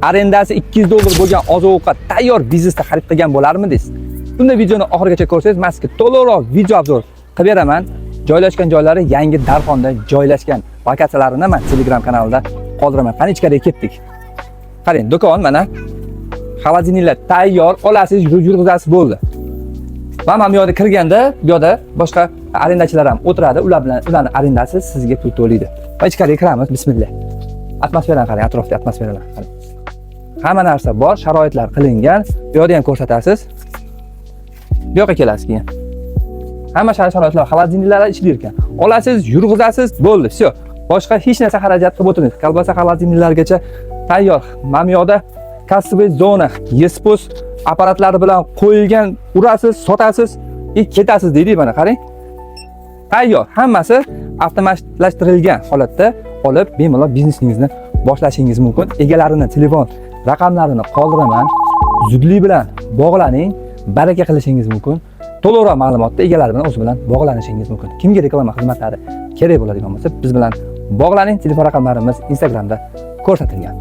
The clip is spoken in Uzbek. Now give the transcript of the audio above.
arendasi $200 bo'lgan oziq-ovqat tayyor biznesda xarid qilgan bo'larmidingiz? Bunda videoni oxirigacha ko'rsangiz, men sizga to'liqroq video obzor qilib beraman. Joylashgan joylari yangi Darxonda joylashgan. Lokatsiyalarini men Telegram kanalida qoldiraman. Qani ichkariga ketdik. Qarang, do'kon mana. Xolodilniklar tayyor, olasiz, yurg'izasiz bo'ldi. Men bu yerga kirganda, bu yerda boshqa arendachilar ham o'tiradi, ularning arendasi sizga pul to'laydi. Va ichkariga kiramiz, bismillah. Atmosferani qarang, atrofda atmosferani qarang. Hamma narsa bor, sharoitlar qilingan. Bu yerda ham ko'rsatasiz. Bu yoqqa kelasiz keyin. Hamma sharoitlar, xolodilniklar ichida ekan. Olasiz, yurg'izasiz, bo'ldi, всё. Boshqa hech narsa xarajat qilib o'tirmaysiz. Kolbasa xolodilniklargacha tayyor. Mana bu yerda kassovый zona, yespos apparatlari bilan qo'yilgan, urasiz, sotasiz, ketasiz deydi mana qarang. Tayyor, hammasi avtomatlashtirilgan holatda olib, bemalol biznesingizni boshlashingiz mumkin. Egalarini telefon raqamlarini qoldiraman. Zudlik bilan bog'laning, baraka qilishingiz mumkin. To'liqroq ma'lumotni egalari bilan o'zi bilan bog'lanishingiz mumkin. Kimga reklama xizmatlari kerak bo'ladigan bo'lsa, biz bilan bog'laning. Telefon raqamlarimiz Instagramda ko'rsatilgan.